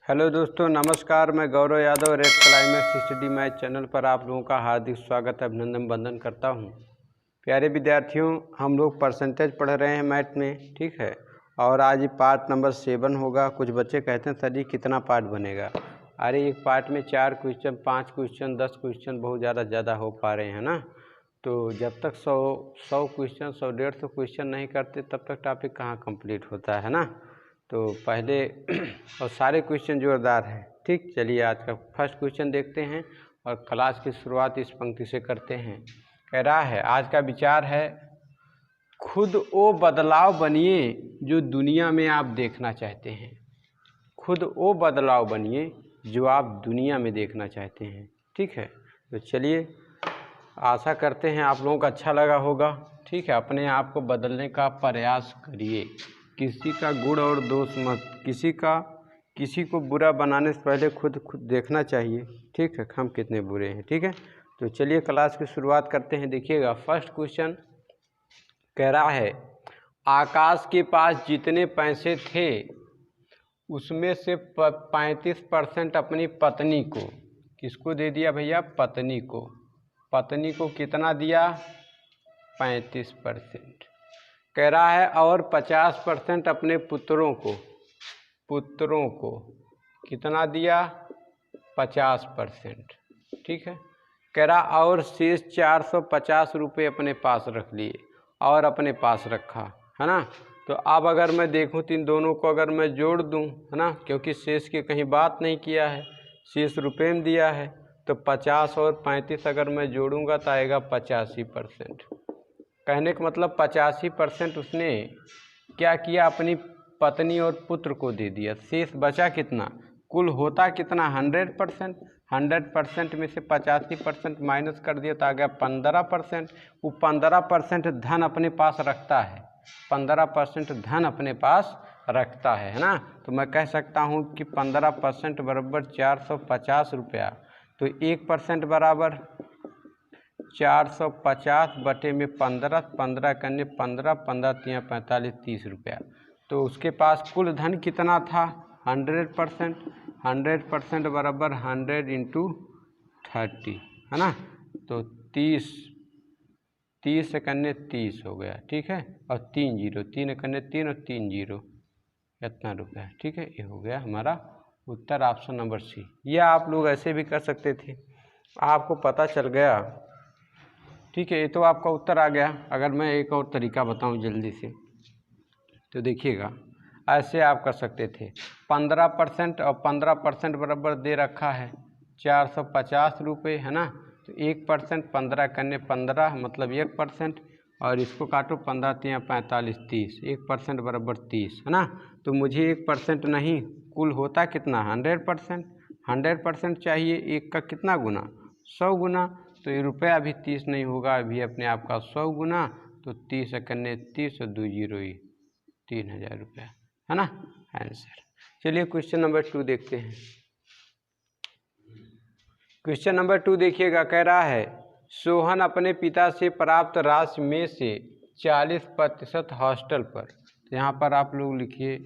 Hello दोस्तों, नमस्कार। मैं Gaurav Yadav red climax study math channel पर आप लोगों का हार्दिक स्वागत अभिनंदन वंदन करता हूं। प्यारे विद्यार्थियों, हम लोग परसेंटेज पढ़ रहे हैं मैथ में, ठीक है। और आज पार्ट नंबर 7 होगा। कुछ बच्चे कहते हैं सर जी कितना पार्ट बनेगा। अरे एक पार्ट में 4 क्वेश्चन, 5 क्वेश्चन, 10 क्वेश्चन बहुत ज़्यादा हो पा रहे हैं ना। तो जब तक 100 क्वेश्चन, 100-150 क्वेश्चन नहीं करते तब तक टॉपिक कहाँ कंप्लीट होता है ना। तो पहले और सारे क्वेश्चन जोरदार हैं, ठीक। चलिए आज का फर्स्ट क्वेश्चन देखते हैं और क्लास की शुरुआत इस पंक्ति से करते हैं। कह रहा है, आज का विचार है, खुद वो बदलाव बनिए जो दुनिया में आप देखना चाहते हैं। खुद वो बदलाव बनिए जो आप दुनिया में देखना चाहते हैं, ठीक है। तो चलिए, आशा करते हैं आप लोगों को अच्छा लगा होगा, ठीक है। अपने आप को बदलने का प्रयास करिए। किसी का गुण और दोष मत, किसी को बुरा बनाने से पहले खुद देखना चाहिए, ठीक है, हम कितने बुरे हैं, ठीक है। तो चलिए क्लास की शुरुआत करते हैं। देखिएगा, फर्स्ट क्वेश्चन कह रहा है, आकाश के पास जितने पैसे थे उसमें से 35% अपनी पत्नी को, किसको दे दिया भैया? पत्नी को। पत्नी को कितना दिया? 35%। कह रहा है और 50% अपने पुत्रों को कितना दिया? 50%, ठीक है। कह रहा और शेष 450 रुपये अपने पास रख लिए और अपने पास रखा, है ना। तो अब अगर मैं देखूं तो इन दोनों को अगर मैं जोड़ दूं, है ना, क्योंकि शेष की कहीं बात नहीं किया है, शेष रुपये में दिया है। तो 50 और 35 अगर मैं जोड़ूंगा तो आएगा 85%। कहने का मतलब 85% उसने क्या किया? अपनी पत्नी और पुत्र को दे दिया। शेष बचा कितना? कुल होता कितना? 100%। 100% में से 85% माइनस कर दिया तो आ गया 15%। वो 15% धन अपने पास रखता है, 15% धन अपने पास रखता है ना। तो मैं कह सकता हूँ कि 15% बराबर 450 रुपया। तो 1% बराबर 450 बटे में 15, 15 करने 15, 15 तिया 45, 30 रुपया। तो उसके पास कुल धन कितना था? 100%। 100% बराबर 100 इंटू 30, है ना। तो 30 करने 30 हो गया, ठीक है। और 3 जीरो, 3 करने 3 और 3 जीरो, इतना रुपया, ठीक है। ये हो गया हमारा उत्तर, ऑप्शन नंबर सी। या आप लोग ऐसे भी कर सकते थे, आपको पता चल गया, ठीक है। ये तो आपका उत्तर आ गया। अगर मैं एक और तरीका बताऊं जल्दी से, तो देखिएगा, ऐसे आप कर सकते थे। 15% और 15% बराबर दे रखा है 450 रुपये, है ना। तो 1%, 15 करने 15 मतलब 1%, और इसको काटो 15 तिया 45, 30, 1% बराबर 30, है ना। तो मुझे 1% नहीं, कुल होता कितना? 100%। 100% चाहिए, एक का कितना गुना? 100 गुना। तो ये रुपया अभी 30 नहीं होगा, अभी अपने आप का 100 गुना। तो 30 करने 30 और 2 जीरो ही 3000 रुपया, है ना आंसर। चलिए क्वेश्चन नंबर 2 देखते हैं। क्वेश्चन नंबर 2 देखिएगा, कह रहा है, सोहन अपने पिता से प्राप्त राशि में से 40% हॉस्टल पर, तो यहाँ पर आप लोग लिखिए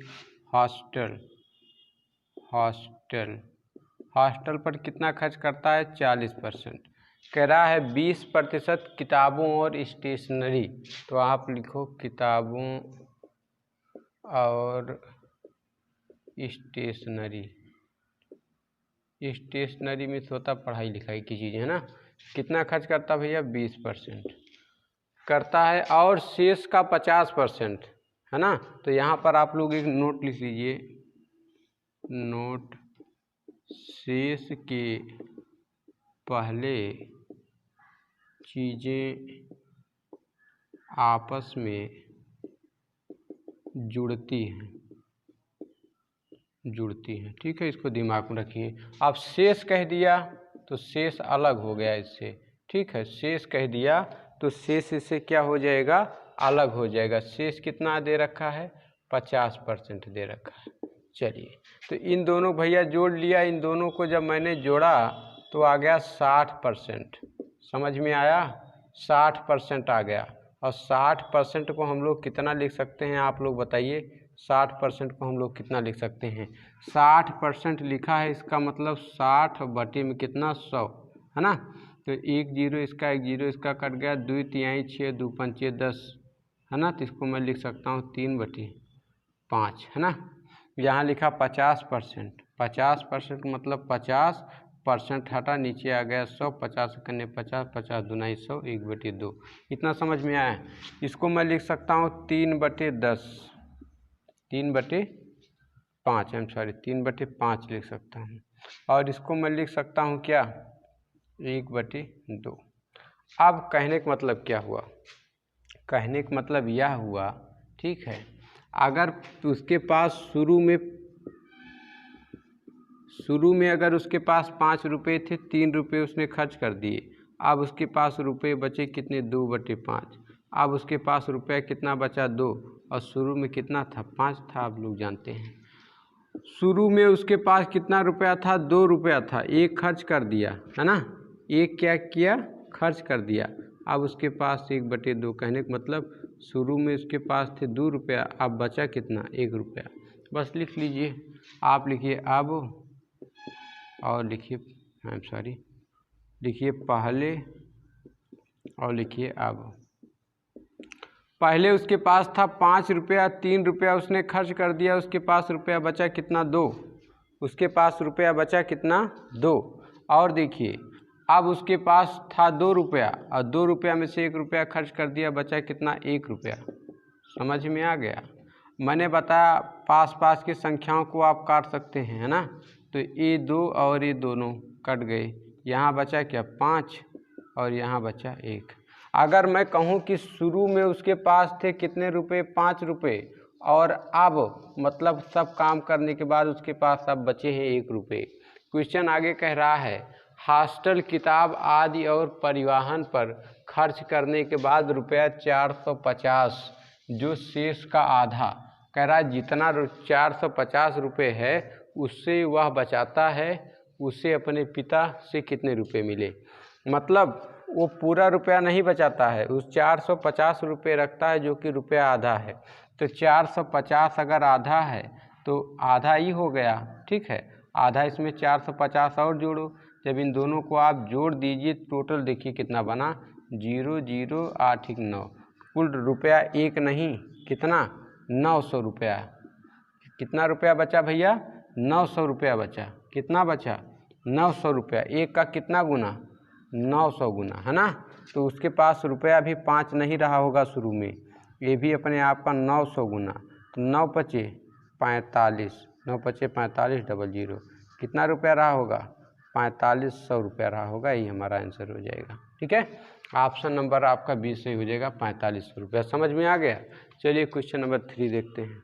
हॉस्टल पर कितना खर्च करता है? 40%। कह रहा है 20% किताबों और स्टेशनरी, तो आप लिखो किताबों और स्टेशनरी में होता पढ़ाई लिखाई की चीज़, है ना। कितना खर्च करता भैया? 20% करता है, और शेष का 50%, है ना। तो यहाँ पर आप लोग एक नोट लिख लीजिए, नोट, शेष के पहले चीज़ें आपस में जुड़ती हैं, ठीक है। इसको दिमाग में रखिए। अब शेष कह दिया तो शेष अलग हो गया इससे, ठीक है। शेष कह दिया तो शेष इससे क्या हो जाएगा? अलग हो जाएगा। शेष कितना दे रखा है? 50% दे रखा है। चलिए, तो इन दोनों भैया जोड़ लिया। इन दोनों को जब मैंने जोड़ा तो आ गया 60%। समझ में आया? 60% आ गया। और 60% को हम लोग कितना लिख सकते हैं? आप लोग बताइए। 60% को हम लोग कितना लिख सकते हैं, 60% लिखा है, इसका मतलब 60 बटे में कितना 100, है ना। तो 1 0 इसका 1 0 इसका कट गया, 2 तिहाई 6 2 पंचे 10, है ना। तो इसको मैं लिख सकता हूँ 3/5, है ना। यहाँ लिखा 50%, 50% मतलब 50% हटा, नीचे आ गया 100, 50 करने 50, 50 दूना 100, 1/2। इतना समझ में आया। इसको मैं लिख सकता हूँ 3/10, 3/5, 3/5 लिख सकता हूँ। और इसको मैं लिख सकता हूँ क्या, 1/2। अब कहने का मतलब क्या हुआ, कहने का मतलब यह हुआ, ठीक है, अगर उसके पास शुरू में अगर उसके पास 5 रुपये थे, 3 रुपये उसने खर्च कर दिए, अब उसके पास रुपये बचे कितने, 2/5। अब उसके पास रुपया कितना बचा, 2, और शुरू में कितना था, 5 था, आप लोग जानते हैं। शुरू में उसके पास कितना रुपया था, 2 रुपया था, एक खर्च कर दिया, है ना, एक क्या किया, खर्च कर दिया। अब उसके पास 1/2, कहने का मतलब शुरू में उसके पास थे 2 रुपया, अब बचा कितना, 1 रुपया। बस लिख लीजिए, आप लिखिए अब, और लिखिए लिखिए पहले, और लिखिए अब। पहले उसके पास था 5 रुपया, 3 रुपया उसने खर्च कर दिया, उसके पास रुपया बचा कितना, 2, उसके पास रुपया बचा कितना, 2। और देखिए अब उसके पास था 2 रुपया, और 2 रुपया में से 1 रुपया खर्च कर दिया, बचा कितना, 1 रुपया। समझ में आ गया। मैंने बताया पास की संख्याओं को आप काट सकते हैं, है ना। तो ये 2 और ये दोनों कट गए, यहाँ बचा क्या, 5, और यहाँ बचा 1। अगर मैं कहूँ कि शुरू में उसके पास थे कितने रुपए, 5 रुपये, और अब मतलब सब काम करने के बाद उसके पास अब बचे हैं 1 रुपये। क्वेश्चन आगे कह रहा है, हॉस्टल, किताब आदि और परिवहन पर खर्च करने के बाद रुपया 450, जो शेष का आधा, कह रहा है जितना 450 रुपये है उससे वह बचाता है, उससे अपने पिता से कितने रुपए मिले। मतलब वो पूरा रुपया नहीं बचाता है, उस 450 रुपये रखता है, जो कि रुपया आधा है। तो 450 अगर आधा है तो आधा ही हो गया, ठीक है, आधा इसमें 450 और जोड़ो। जब इन दोनों को आप जोड़ दीजिए, टोटल देखिए कितना बना, 0 0 8 1 9, कुल रुपया 1 नहीं, कितना, 900 रुपया। कितना रुपया बचा भैया, 900 रुपया बचा। कितना बचा, 900 रुपया। 1 का कितना गुना, 900 गुना, है ना। तो उसके पास रुपया भी 5 नहीं रहा होगा शुरू में, ये भी अपने आप का 900 गुना। तो 9 पचे 45, 9 पचे 45 00, कितना रुपया रहा होगा, 4500 रुपया रहा होगा। यही हमारा आंसर हो जाएगा, ठीक है। ऑप्शन नंबर आपका 20 सही हो जाएगा, 4500 रुपया। समझ में आ गया। चलिए क्वेश्चन नंबर 3 देखते हैं।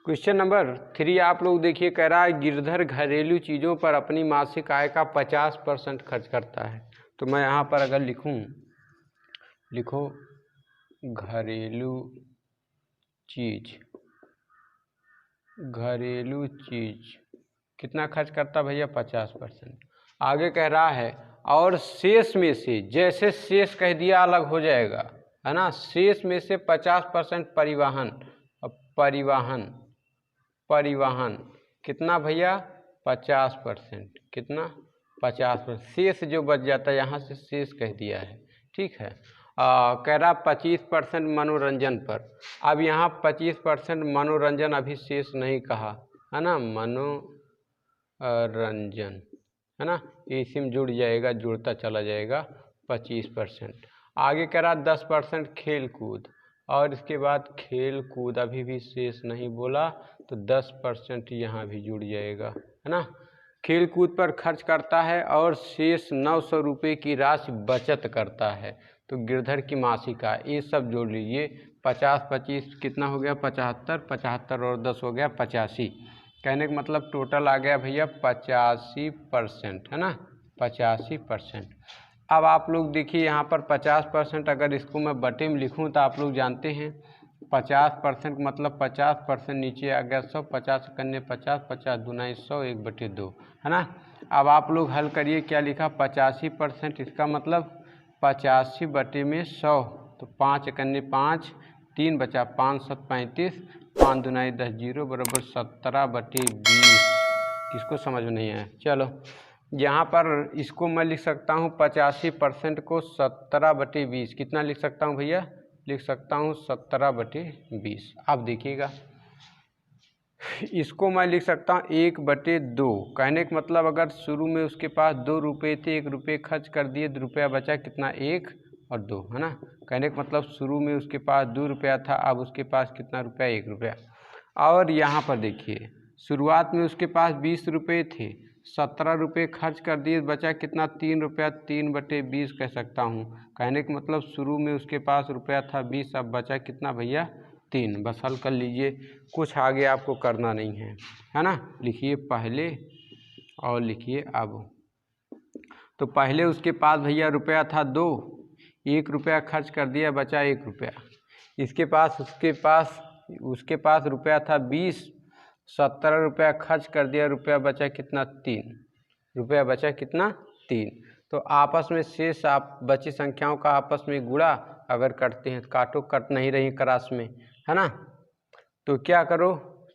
क्वेश्चन नंबर 3 आप लोग देखिए, कह रहा है गिरधर घरेलू चीज़ों पर अपनी मासिक आय का 50% खर्च करता है। तो मैं यहाँ पर अगर लिखो घरेलू चीज कितना खर्च करता भैया, 50%। आगे कह रहा है और शेष में से, जैसे शेष कह दिया अलग हो जाएगा, है ना, शेष में से 50% परिवहन कितना भैया, 50%, कितना, 50%। शेष जो बच जाता है, यहाँ से शेष कह दिया है, ठीक है। कह रहा 25% मनोरंजन पर। अब यहाँ 25% मनोरंजन अभी शेष नहीं कहा, है ना, मनोरंजन, है ना, इसी में जुड़ जाएगा, जुड़ता चला जाएगा 25%। आगे कह रहा 10% खेल कूद, और इसके बाद खेल कूद अभी भी शेष नहीं बोला, तो 10% यहाँ भी जुड़ जाएगा, है ना। खेल कूद पर खर्च करता है और शेष 900 रुपये की राशि बचत करता है। तो गिरधर की मासिक आय, ये सब जोड़ लीजिए, 50 25 कितना हो गया, 75, 75 और 10 हो गया 85। कहने का मतलब टोटल आ गया भैया 85%, है ना, 85%। अब आप लोग देखिए यहाँ पर 50%, अगर इसको मैं बटे में लिखूँ तो आप लोग जानते हैं 50% मतलब 50%, नीचे आ गया 100, 50 करने 50, 50 दूना 100, 1/2, है ना। अब आप लोग हल करिए, क्या लिखा, 85%, इसका मतलब 85 बटे में 100, तो 5 एकन्ने 5, 3 बचा 5 7 35, 5 दुनाई 10 जीरो बराबर 17/20। किसको समझ में नहीं आया? चलो यहाँ पर इसको मैं लिख सकता हूँ 85% को 17/20। कितना लिख सकता हूँ भैया? लिख सकता हूँ 17/20। अब देखिएगा इसको मैं लिख सकता हूँ 1/2। कहने का मतलब अगर शुरू में उसके पास 2 रुपये थे, 1 रुपये खर्च कर दिए, रुपया बचा कितना? 1 और 2, है ना। कहने का मतलब शुरू में उसके पास 2 रुपया था, अब उसके पास कितना रुपया? 1 रुपया। और यहाँ पर देखिए शुरुआत में उसके पास 20 रुपये थे, 17 रुपये खर्च कर दिए, बचा कितना? 3 रुपया। 3/20 कह सकता हूँ। कहने का मतलब शुरू में उसके पास रुपया था 20, अब बचा कितना भैया? 3। बस हल कर लीजिए, कुछ आगे आपको करना नहीं है ना। लिखिए पहले और लिखिए अब। तो पहले उसके पास भैया रुपया था 2, 1 रुपया खर्च कर दिया, बचा 1 रुपया। उसके पास रुपया था 20, 17 रुपया खर्च कर दिया, रुपया बचा कितना? 3 रुपया बचा कितना? 3। तो आपस में शेष आप बची संख्याओं का आपस में गुणा अगर करते हैं, काटो कट नहीं रही क्रॉस में, है ना। तो क्या करो,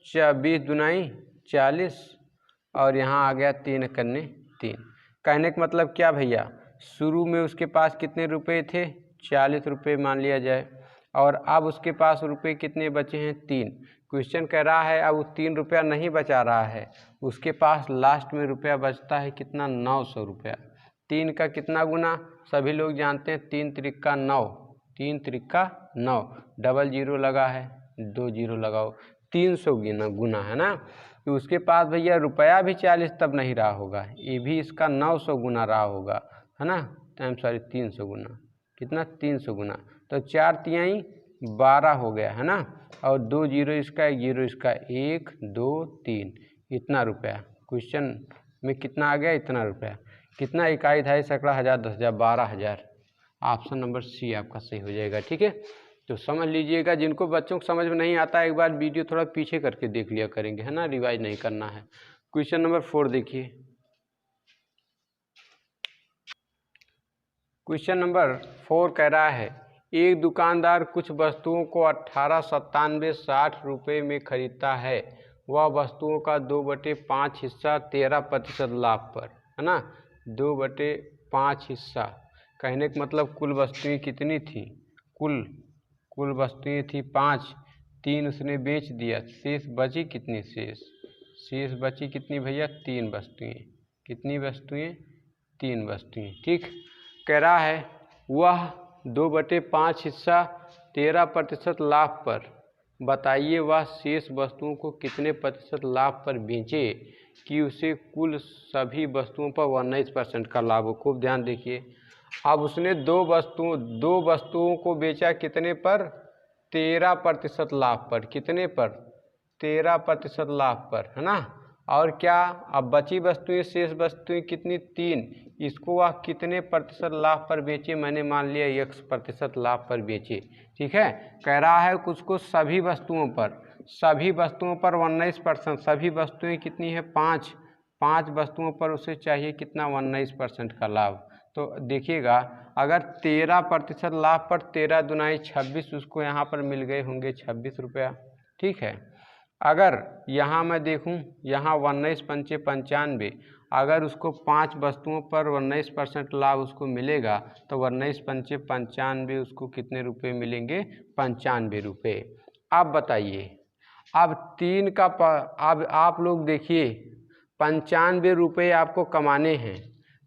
20 दुनाई 40 और यहाँ आ गया 3 एकन्ने 3। कहने का मतलब क्या भैया? शुरू में उसके पास कितने रुपए थे? 40 रुपये मान लिया जाए, और अब उसके पास रुपए कितने बचे हैं? 3। क्वेश्चन कह रहा है अब वो 3 रुपया नहीं बचा रहा है, उसके पास लास्ट में रुपया बचता है कितना? 900 रुपया। 3 का कितना गुना? सभी लोग जानते हैं 3 त्रिका 9, 3 त्रिका 9, डबल जीरो लगा है, 2 जीरो लगाओ, 300 गुना, है ना। तो उसके पास भैया रुपया भी 40 तब नहीं रहा होगा, ये भी इसका 900 गुना रहा होगा, है ना। सॉरी 300 गुना, कितना? 300 गुना। तो 4 तिहाई 12 हो गया, है ना। और 2 जीरो इसका, 1 जीरो इसका, 1 2 3, इतना रुपया। क्वेश्चन में कितना आ गया? इतना रुपया। कितना? इकाई धाई सैकड़ा हज़ार 10,000 12,000। ऑप्शन नंबर सी आपका सही हो जाएगा। ठीक है, तो समझ लीजिएगा। जिनको बच्चों को समझ में नहीं आता एक बार वीडियो थोड़ा पीछे करके देख लिया करेंगे, है ना, रिवाइज नहीं करना है। क्वेश्चन नंबर 4 देखिए। क्वेश्चन नंबर 4 कह रहा है एक दुकानदार कुछ वस्तुओं को 1897.60 रुपये में खरीदता है। वह वस्तुओं का 2/5 हिस्सा 13% लाभ पर, है ना। 2/5 हिस्सा कहने का मतलब कुल वस्तुएं कितनी थी? कुल वस्तुएं थी 5, 3 उसने बेच दिया, शेष बची कितनी? शेष बची कितनी भैया? 3 वस्तुएं। कितनी वस्तुएं? 3 वस्तुएं। ठीक, कह रहा है वह 2/5 हिस्सा 13% लाभ पर, बताइए वह शेष वस्तुओं को कितने प्रतिशत लाभ पर बेचे कि उसे कुल सभी वस्तुओं पर 19% का लाभ हो। खूब ध्यान देखिए, अब उसने दो वस्तुओं को बेचा कितने पर? 13% लाभ पर। कितने पर? 13% लाभ पर, है ना। और क्या, अब बची वस्तुएं, शेष वस्तुएं कितनी? 3। इसको वह कितने प्रतिशत लाभ पर बेचे? मैंने मान लिया 1% लाभ पर बेचे। ठीक है, कह रहा है कुछ को सभी वस्तुओं पर 19%। सभी वस्तुएं कितनी है? 5 वस्तुओं पर उसे चाहिए कितना? 19% का लाभ। तो देखिएगा, अगर 13% लाभ पर 13 दुनाई 26, उसको यहाँ पर मिल गए होंगे 26 रुपया। ठीक है, अगर यहाँ मैं देखूँ, यहाँ 19 पंचे 95, अगर उसको 5 वस्तुओं पर 19% लाभ उसको मिलेगा तो 19 पंचे 95, उसको कितने रुपए मिलेंगे? 95 रुपये। अब बताइए, अब 3 का अब आप लोग देखिए, 95 रुपये आपको कमाने हैं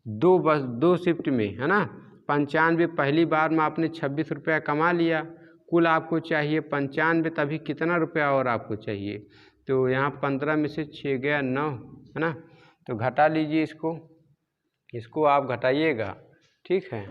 दो शिफ्ट में, है ना। 95 पहली बार में आपने 26 रुपया कमा लिया, कुल आपको चाहिए 95, तभी कितना रुपया और आपको चाहिए? तो यहाँ 15 में से 6 गया 9, है ना। तो घटा लीजिए इसको आप घटाइएगा। ठीक है,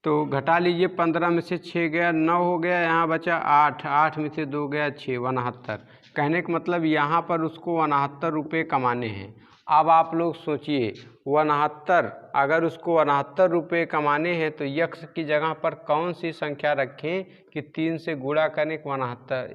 तो घटा लीजिए, 15 में से 6 गया 9 हो गया, यहाँ बचा 8, 8 में से 2 गया 6, 69। कहने का मतलब यहाँ पर उसको 69 रुपये कमाने हैं। अब आप लोग सोचिए, 69, अगर उसको 69 रुपये कमाने हैं तो यक्ष की जगह पर कौन सी संख्या रखें कि 3 से गुणा करें 69,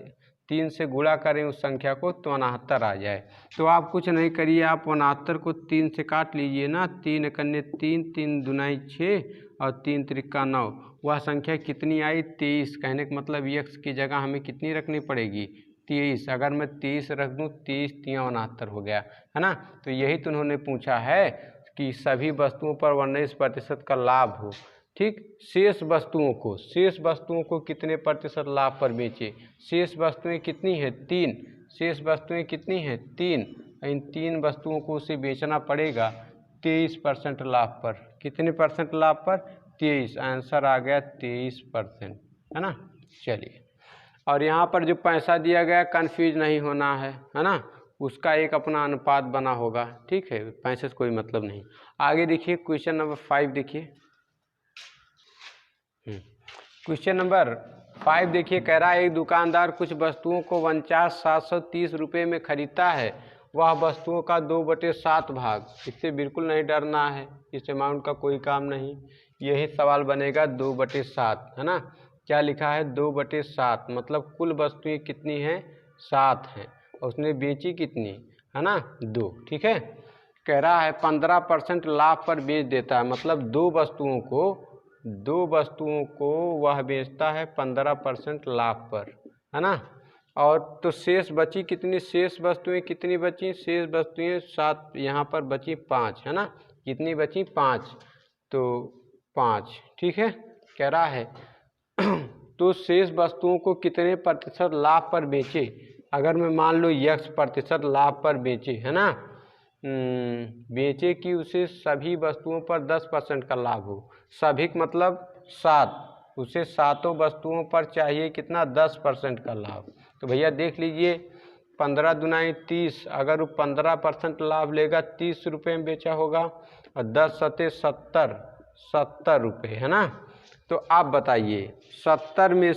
3 से गुणा करें उस संख्या को तो 69 आ जाए। तो आप कुछ नहीं करिए, आप 69 को 3 से काट लीजिए ना। 3 एकन्ने 3, 3 दुनाई 6 और 3 त्रिका 9, वह संख्या कितनी आई? 23। कहने का मतलब x की जगह हमें कितनी रखनी पड़ेगी? 23। अगर मैं 23 रख दूँ, 23 तियाँ 69 हो गया, है ना। तो यही तो उन्होंने पूछा है कि सभी वस्तुओं पर 19% का लाभ हो। ठीक, शेष वस्तुओं को कितने प्रतिशत लाभ पर बेचे? शेष वस्तुएं कितनी है? 3। शेष वस्तुएं कितनी हैं? 3। इन 3 वस्तुओं को उसे बेचना पड़ेगा 23% लाभ पर। कितने परसेंट लाभ पर? 23। आंसर आ गया 23%, है ना। चलिए, और यहाँ पर जो पैसा दिया गया कंफ्यूज नहीं होना है ना, उसका एक अपना अनुपात बना होगा। ठीक है, पैसे से कोई मतलब नहीं। आगे देखिए क्वेश्चन नंबर 5 देखिए। क्वेश्चन नंबर 5 देखिए, कह रहा है एक दुकानदार कुछ वस्तुओं को 49,730 रुपये में खरीदता है। वह वस्तुओं का 2/7 भाग, इससे बिल्कुल नहीं डरना है, इस अमाउंट का कोई काम नहीं। यही सवाल बनेगा 2/7, है ना। क्या लिखा है? 2/7, मतलब कुल वस्तुएं कितनी हैं? 7 हैं, और उसने बेची कितनी, है ना? 2। ठीक है, कह रहा है 15% लाभ पर बेच देता है, मतलब दो वस्तुओं को वह बेचता है 15% लाभ पर, है ना। और तो शेष बची कितनी? शेष वस्तुएं कितनी बची? शेष वस्तुएं 7, यहाँ पर बची 5, है ना। कितनी बची? 5। तो 5, ठीक है, कह रहा है तो शेष वस्तुओं को कितने प्रतिशत लाभ पर बेचे? अगर मैं मान लो x% लाभ पर बेचे, है ना, बेचे कि उसे सभी वस्तुओं पर 10% का लाभ हो। सभी मतलब 7, उसे सातों वस्तुओं पर चाहिए कितना? 10% का लाभ। तो भैया देख लीजिए, 15 दूनी 30, अगर वो 15% लाभ लेगा 30 रुपये में बेचा होगा, और 10 सते 70 रुपये, है ना। तो आप बताइए, 70 में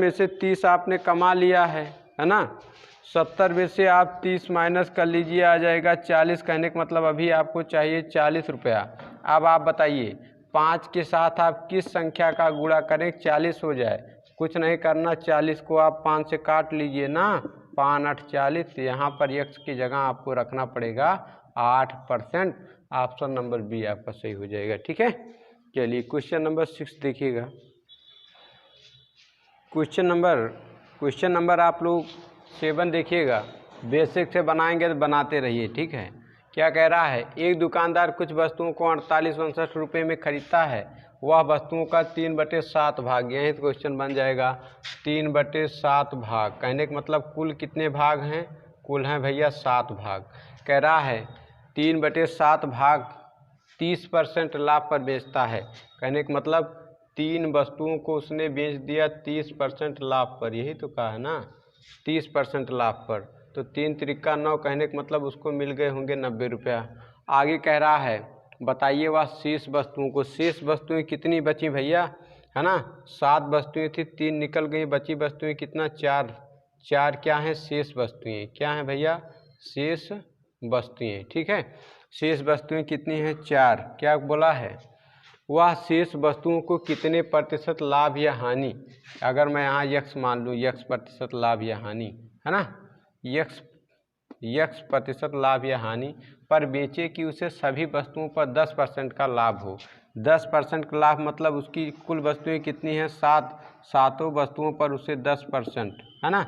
से 30 आपने कमा लिया है ना। 70 में से आप 30 माइनस कर लीजिए, आ जाएगा 40। कहने का मतलब अभी आपको चाहिए 40 रुपया। अब आप बताइए 5 के साथ आप किस संख्या का गुणा करें 40 हो जाए? कुछ नहीं करना, 40 को आप 5 से काट लीजिए ना, 5 8 40। यहाँ पर x की जगह आपको रखना पड़ेगा 8%। ऑप्शन नंबर बी आपका सही हो जाएगा। ठीक है, चलिए क्वेश्चन नंबर 6 देखिएगा। क्वेश्चन नंबर आप लोग 7 देखिएगा। बेसिक से बनाएंगे तो बनाते रहिए, ठीक है। क्या कह रहा है? एक दुकानदार कुछ वस्तुओं को 48-59 रुपये में खरीदता है। वह वस्तुओं का 3/7 भाग, यही तो क्वेश्चन बन जाएगा। 3/7 भाग, कहने का मतलब कुल कितने भाग हैं? कुल हैं भैया 7 भाग। कह रहा है 3/7 भाग 30% लाभ पर बेचता है। कहने का मतलब 3 वस्तुओं को उसने बेच दिया 30% लाभ पर, यही तो कहा है ना, 30% लाभ पर। तो 3 त्रिका 9, कहने का मतलब उसको मिल गए होंगे 90 रुपया। आगे कह रहा है बताइए वह शेष वस्तुओं को, शेष वस्तुएं कितनी बची भैया, है ना। 7 वस्तुएं थी, 3 निकल गई, बची वस्तुएं कितना? 4 क्या हैं? शेष वस्तुएं। क्या हैं भैया? शेष वस्तुएं। ठीक है, शेष वस्तुएं कितनी हैं? 4। क्या बोला है? वह शेष वस्तुओं को कितने प्रतिशत लाभ या हानि, अगर मैं यहाँ x मान लूँ, x% लाभ या हानि, है ना, x प्रतिशत लाभ या हानि पर बेचे कि उसे सभी वस्तुओं पर 10% का लाभ हो। 10% का लाभ मतलब उसकी कुल वस्तुएं कितनी हैं? 7, सातों वस्तुओं पर उसे 10%, है ना।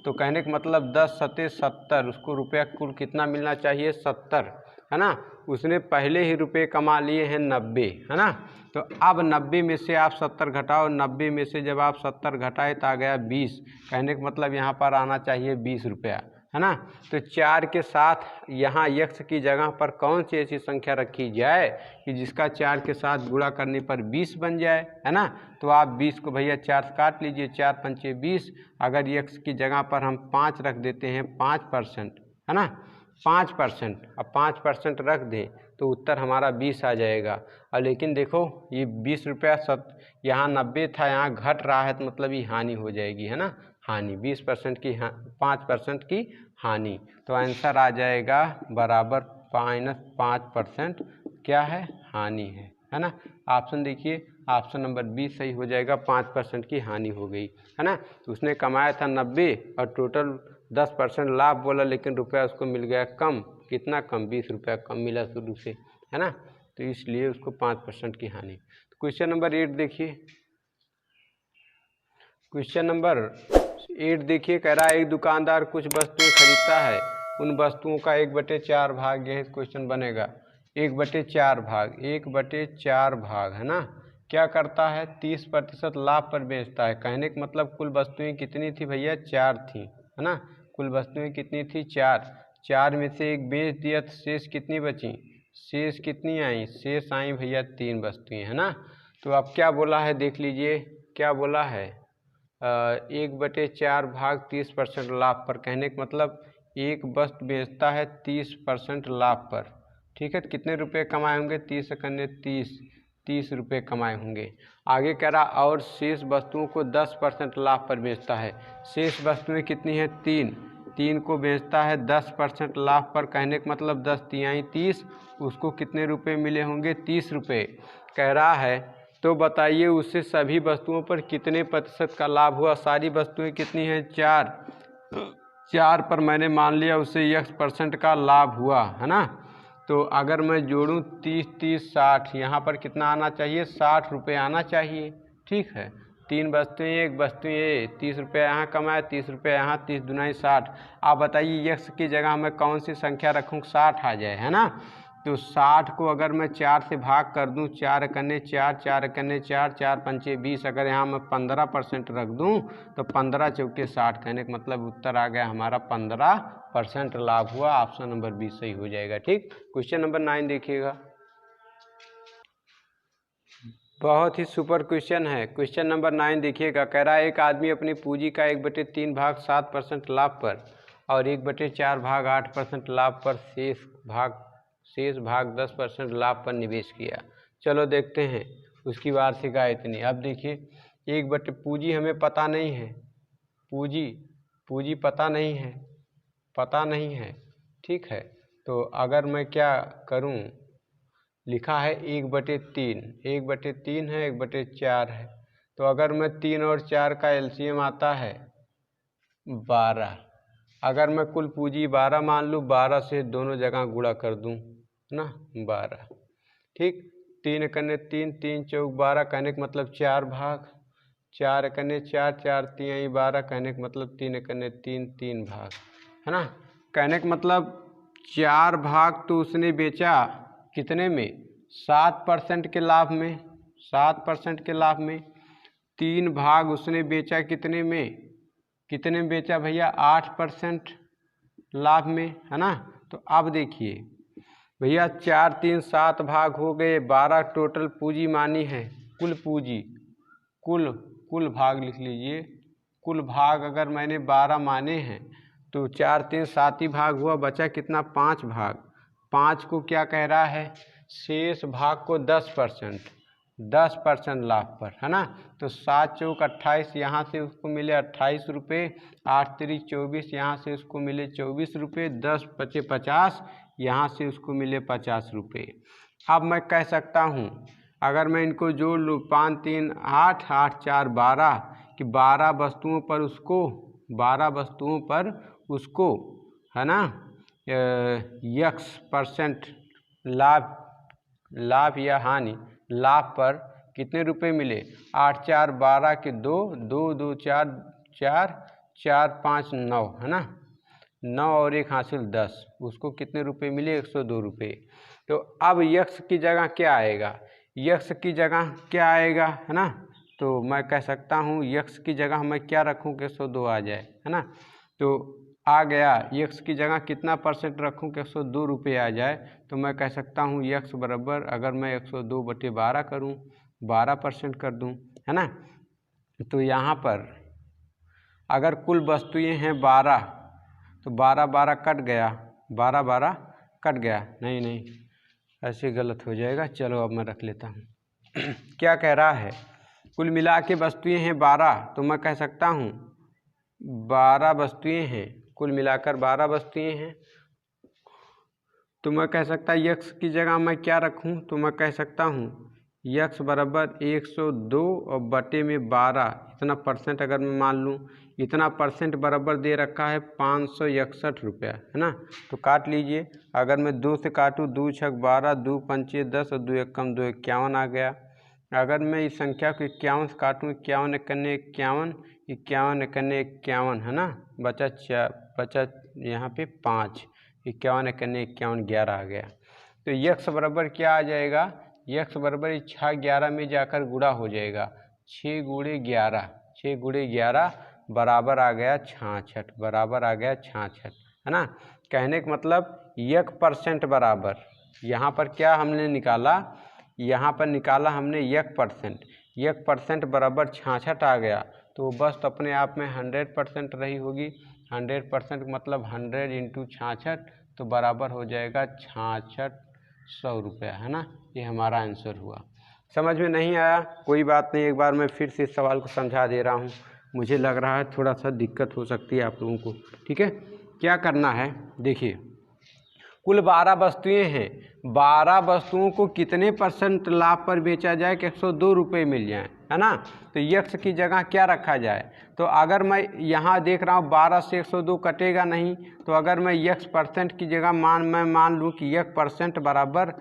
तो कहने का मतलब 10 सते 70, उसको रुपया कुल कितना मिलना चाहिए? 70, है ना। उसने पहले ही रुपये कमा लिए हैं 90, है ना। तो अब 90 में से आप 70 घटाओ, 90 में से जब आप 70 घटाए तो आ गया 20। कहने का मतलब यहाँ पर आना चाहिए 20 रुपया, है ना। तो 4 के साथ यहाँ x की जगह पर कौन सी ऐसी संख्या रखी जाए कि जिसका 4 के साथ गुणा करने पर 20 बन जाए, है ना। तो आप 20 को भैया 4 से काट लीजिए, 4 पंचे 20। अगर x की जगह पर हम 5 रख देते हैं, 5%, है ना, 5%, अब 5% रख दें तो उत्तर हमारा 20 आ जाएगा। और लेकिन देखो ये 20 रुपया यहाँ 90 था, यहाँ घट रहा है, तो मतलब ये हानि हो जाएगी, है ना, हानि। 20% की 5% की हानि। तो आंसर आ जाएगा बराबर -5% क्या है? हानि है ना। ऑप्शन देखिए, ऑप्शन नंबर बी सही हो जाएगा, 5% की हानि हो गई, है ना। तो उसने कमाया था 90 और टोटल 10% लाभ बोला, लेकिन रुपया उसको मिल गया कम। कितना कम? 20 रुपया कम मिला शुरू से, है ना। तो इसलिए उसको 5% की हानि। तो क्वेश्चन नंबर 8 देखिए। क्वेश्चन नंबर 8 देखिए, कह रहा है एक दुकानदार कुछ वस्तुएं खरीदता है, उन वस्तुओं का 1/4 भाग, यह क्वेश्चन बनेगा 1/4 भाग, 1/4 भाग है ना, क्या करता है 30% लाभ पर बेचता है। कहने का मतलब कुल वस्तुएं कितनी थी भैया, 4 थी, है ना, कुल वस्तुएं कितनी थी, 4 में से एक बेच दिया तो शेष कितनी बची, शेष कितनी आई, शेष आई भैया 3 वस्तुएं, है ना। तो अब क्या बोला है देख लीजिए, क्या बोला है 1/4 भाग 30% लाभ पर, कहने का मतलब एक वस्तु बेचता है 30% लाभ पर, ठीक है। तो कितने रुपए कमाए होंगे, 30 रुपये कमाए होंगे। आगे कह रहा और शेष वस्तुओं को 10% लाभ पर बेचता है। शेष वस्तुएं कितनी हैं, 3 को बेचता है 10% लाभ पर, कहने का मतलब 10 तिहाई 30, उसको कितने रुपए मिले होंगे, 30 रुपये। कह रहा है तो बताइए उससे सभी वस्तुओं पर कितने प्रतिशत का लाभ हुआ। सारी वस्तुएं कितनी हैं, 4 पर मैंने मान लिया उससे x% का लाभ हुआ, है ना। तो अगर मैं जोड़ूं 30 30 60, यहाँ पर कितना आना चाहिए, 60 रुपये आना चाहिए, ठीक है। 3 वस्तुएं, एक वस्तु ये 30 रुपये यहाँ कमाए, 30 रुपये यहाँ, 30 दूना 60। आप बताइए यक्स की जगह मैं कौन सी संख्या रखूँ, 60 आ जाए, है ना। तो 60 को अगर मैं 4 से भाग कर दूं, 4 कन्ने 4, 4 कन्ने 4, 4 पंचे 20, अगर यहाँ मैं 15% रख दूं तो 15 चौके 60, कहने का मतलब उत्तर आ गया हमारा 15% लाभ हुआ। ऑप्शन नंबर 20 सही हो जाएगा, ठीक। क्वेश्चन नंबर 9 देखिएगा, बहुत ही सुपर क्वेश्चन है। क्वेश्चन नंबर 9 देखिएगा, कह रहा है एक आदमी अपनी पूंजी का 1/3 भाग 7% लाभ पर और 1/4 भाग 8% लाभ पर शेष भाग 10% लाभ पर निवेश किया। चलो देखते हैं उसकी वार्षिक आय इतनी। अब देखिए पूंजी हमें पता नहीं है, पूंजी पता नहीं है, ठीक है। तो अगर मैं क्या करूं, लिखा है 1/3, 1/3 है, 1/4 है। तो अगर मैं 3 और 4 का एलसीएम आता है 12, अगर मैं कुल पूंजी 12 मान लूँ, 12 से दोनों जगह गुणा कर दूँ ना, 12, ठीक। 3 कन्ने 3, 3 चौक 12, कहने का मतलब 4 भाग, 4 कन्ने 4, 4 तिहाई 12, कहने का मतलब 3 कन्ने 3, 3 भाग, है ना। कहने का मतलब 4 भाग तो उसने बेचा कितने में, 7% के लाभ में, 7% के लाभ में। 3 भाग उसने बेचा कितने में बेचा भैया, 8% लाभ में, है ना। तो अब देखिए भैया 4 3 7 भाग हो गए, 12 टोटल पूंजी मानी है, कुल पूंजी, कुल भाग लिख लीजिए, कुल भाग अगर मैंने 12 माने हैं तो 4 3 7 ही भाग हुआ, बचा कितना, 5 भाग। 5 को क्या कह रहा है, शेष भाग को 10% लाभ पर, है ना। तो 7 चौक 28, यहाँ से उसको मिले 28 रुपये, 8 तिरिक 24, यहाँ से उसको मिले 24 रुपये, 10 पचे 50, यहाँ से उसको मिले 50 रुपये। अब मैं कह सकता हूँ अगर मैं इनको जोड़ लूँ, 5 3 8, 8 4 12, कि 12 वस्तुओं पर उसको है ना x% लाभ या हानि, लाभ पर कितने रुपए मिले, 8 4 12 के 2 2 2 4 4 4 5 9, है ना, 9 और 1 हासिल 10, उसको कितने रुपए मिले, 102 रुपये। तो अब यक्स की जगह क्या आएगा, यक्स की जगह क्या आएगा, है ना। तो मैं कह सकता हूँ यक्स की जगह मैं क्या रखूँ कि 102 आ जाए, है ना। तो आ गया, यक्स की जगह कितना % रखूँ कि 102 रुपये आ जाए। तो मैं कह सकता हूँ यक्स बराबर, अगर मैं 102/12 करूँ, 12% कर दूँ, है ना। तो यहाँ पर अगर कुल वस्तुएं हैं 12, तो 12 12 कट गया, 12 12 कट गया, नहीं ऐसे गलत हो जाएगा। चलो अब मैं रख लेता हूँ क्या कह रहा है, कुल मिला के वस्तुएं हैं 12, तो मैं कह सकता हूँ 12 वस्तुएं हैं, कुल मिलाकर 12 वस्तुएं हैं। तो मैं कह सकता यक्स की जगह मैं क्या रखूं, तो मैं कह सकता हूं यक्स बराबर 102 और बटे में 12, इतना परसेंट अगर मैं मान लूँ, इतना परसेंट बराबर दे रखा है 561 रुपया, है ना। तो काट लीजिए, अगर मैं 2 से काटूँ, 2 छक 12, 2 पंचे 10 और 2 एकम 2, 51 आ गया। अगर मैं इस संख्या को 51 से काटूँ, 51 एकन्ने 51, 51 एकन्ने 51, है ना, बचा यहाँ पे 5, 51 एकन्ने 51, 11 आ गया। तो यक्स बराबर क्या आ जाएगा, यक्स बराबर 6 11 में जाकर गुणा हो जाएगा, 6 गुणे 11, 6 गुणे 11 बराबर आ गया 66, बराबर आ गया 66, है ना। कहने का मतलब यक परसेंट बराबर, यहाँ पर क्या हमने निकाला, यहाँ पर निकाला हमने यक परसेंट बराबर 66 आ गया। तो बस तो अपने आप में 100% रही होगी। 100% मतलब 100 इंटू 66, तो बराबर हो जाएगा 6600 रुपया, है ना। ये हमारा आंसर हुआ। समझ में नहीं आया कोई बात नहीं, एक बार मैं फिर से इस सवाल को समझा दे रहा हूँ। मुझे लग रहा है थोड़ा सा दिक्कत हो सकती है आप लोगों को, ठीक है। क्या करना है, देखिए, कुल 12 वस्तुएँ हैं, 12 वस्तुओं को कितने % लाभ पर बेचा जाए कि 102 रुपये मिल जाए, है ना। तो यक्स की जगह क्या रखा जाए, तो अगर मैं यहाँ देख रहा हूँ 12 से 102 कटेगा नहीं, तो अगर मैं यक्स परसेंट की जगह मान लूँ कि यक परसेंट बराबर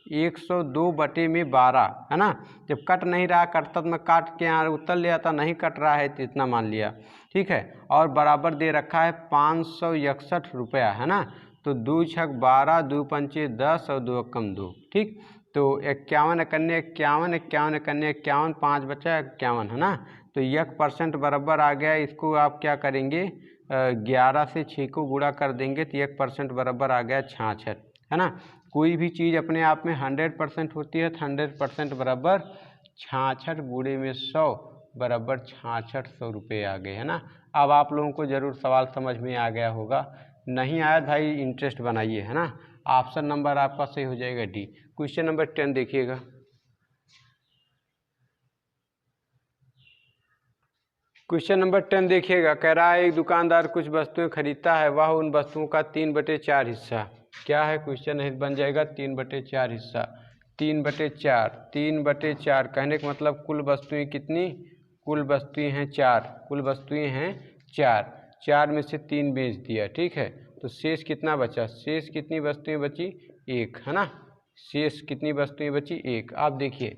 102 बटे में 12, है ना। जब कट नहीं रहा, कटता तो मैं काट के यहाँ उत्तर ले आता, नहीं कट रहा है तो इतना मान लिया, ठीक है। और बराबर दे रखा है 561 रुपया, है ना। तो 2 छक 12, 2 पंचे 10 और 2 एकम 2, ठीक। तो 51 एकन्ने 51, 51 एकन्ने 51, 5 बचा 51, है ना। तो यक परसेंट बराबर आ गया। इसको आप क्या करेंगे, 11 से 6 को गुणा कर देंगे तो यक परसेंट बराबर आ गया 66, है ना। कोई भी चीज़ अपने आप में 100% होती है, तो 100% बराबर 66 गुणे में 100 बराबर 6600 रुपये आ गए, है ना। अब आप लोगों को ज़रूर सवाल समझ में आ गया होगा। नहीं आया भाई, इंटरेस्ट बनाइए, है ना। ऑप्शन नंबर आपका सही हो जाएगा डी। क्वेश्चन नंबर 10 देखिएगा। क्वेश्चन नंबर 10 देखिएगा, कह रहा है एक दुकानदार कुछ वस्तुएं खरीदता है, वह उन वस्तुओं का 3/4 हिस्सा, क्या है क्वेश्चन है, बन जाएगा 3/4 हिस्सा। 3/4 कहने का मतलब कुल वस्तुएं कितनी, कुल वस्तुएं हैं 4, कुल वस्तुएं हैं 4, 4 में से 3 बेच दिया, ठीक है। तो शेष कितना बचा, शेष कितनी वस्तुएं बची, 1, है ना। शेष कितनी वस्तुएं बची, 1। आप देखिए,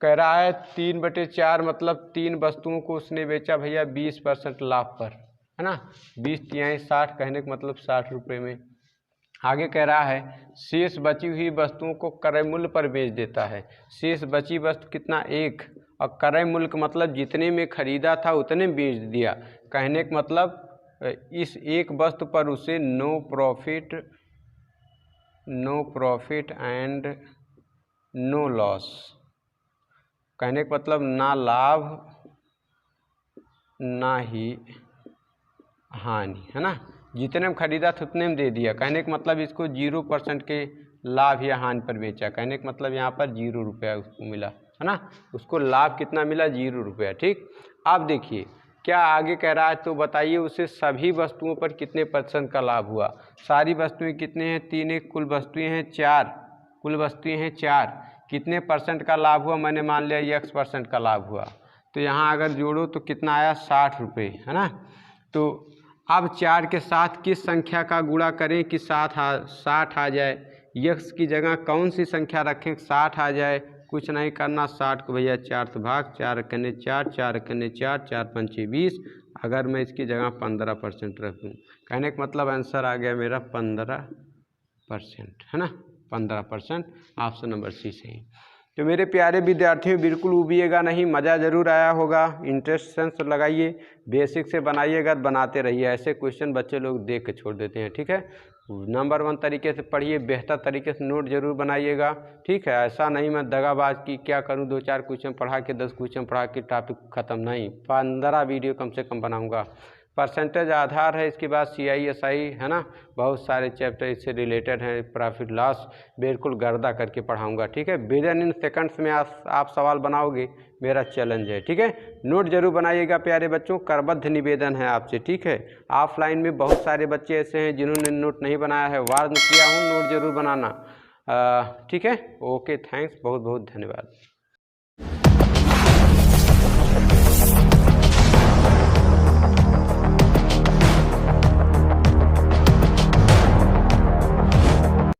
कह रहा है 3/4 मतलब 3 वस्तुओं को उसने बेचा भैया 20% लाभ पर, है ना। 20 तिहाई 60, कहने का मतलब 60 रुपये में। आगे कह रहा है शेष बची हुई वस्तुओं को क्रय मूल्य पर बेच देता है। शेष बची वस्तु कितना, 1, और क्रय मूल्य का मतलब जितने में खरीदा था उतने में बेच दिया। कहने का मतलब इस एक वस्तु पर उसे no profit and no loss, कहने का मतलब ना लाभ ना ही हानि, है ना। जितने में खरीदा था उतने में दे दिया, कहने का मतलब इसको 0% के लाभ या हानि पर बेचा, कहने का मतलब यहाँ पर 0 रुपया उसको मिला, है ना। उसको लाभ कितना मिला, 0 रुपया, ठीक। अब देखिए क्या आगे कह रहा है, तो बताइए उसे सभी वस्तुओं पर कितने % का लाभ हुआ। सारी वस्तुएं कितने हैं, 3, एक कुल वस्तुएं हैं 4, कुल वस्तुएं हैं 4, कितने % का लाभ हुआ, मैंने मान लिया x% का लाभ हुआ। तो यहाँ अगर जोड़ो तो कितना आया, 60 रुपये, है ना। तो अब 4 के साथ किस संख्या का गुणा करें कि 60 आ जाए, यक्स की जगह कौन सी संख्या रखें 60 आ जाए। कुछ नहीं करना, 60 को भैया 4 से भाग, 4 एकन्ने 4, 4 एकन्ने 4, 4 पंचे 20। अगर मैं इसकी जगह 15% रख दूँ, कहने का मतलब आंसर आ गया मेरा 15%, है ना। 15%, ऑप्शन नंबर सी सही। तो मेरे प्यारे विद्यार्थियों बिल्कुल उबिएगा नहीं, मज़ा ज़रूर आया होगा। इंटरेस्ट सेंस लगाइए, बेसिक से बनाइएगा, बनाते रहिए। ऐसे क्वेश्चन बच्चे लोग देख के छोड़ देते हैं, ठीक है। नंबर 1 तरीके से पढ़िए, बेहतर तरीके से नोट जरूर बनाइएगा, ठीक है। ऐसा नहीं मैं दगाबाज की क्या करूं, 2-4 क्वेश्चन पढ़ा के 10 क्वेश्चन पढ़ा के टॉपिक ख़त्म, नहीं, 15 वीडियो कम से कम बनाऊंगा। परसेंटेज आधार है, इसके बाद CISI, है ना, बहुत सारे चैप्टर इससे रिलेटेड हैं, प्रॉफिट लॉस बिल्कुल गर्दा करके पढ़ाऊंगा, ठीक है। विदिन इन सेकंड्स में आप सवाल बनाओगे, मेरा चैलेंज है, ठीक है। नोट जरूर बनाइएगा प्यारे बच्चों, करबद्ध निवेदन है आपसे, ठीक है। ऑफलाइन में बहुत सारे बच्चे ऐसे हैं जिन्होंने नोट नहीं बनाया है, वार्न किया हूँ, नोट जरूर बनाना। ठीक है, ओके, थैंक्स, बहुत बहुत धन्यवाद।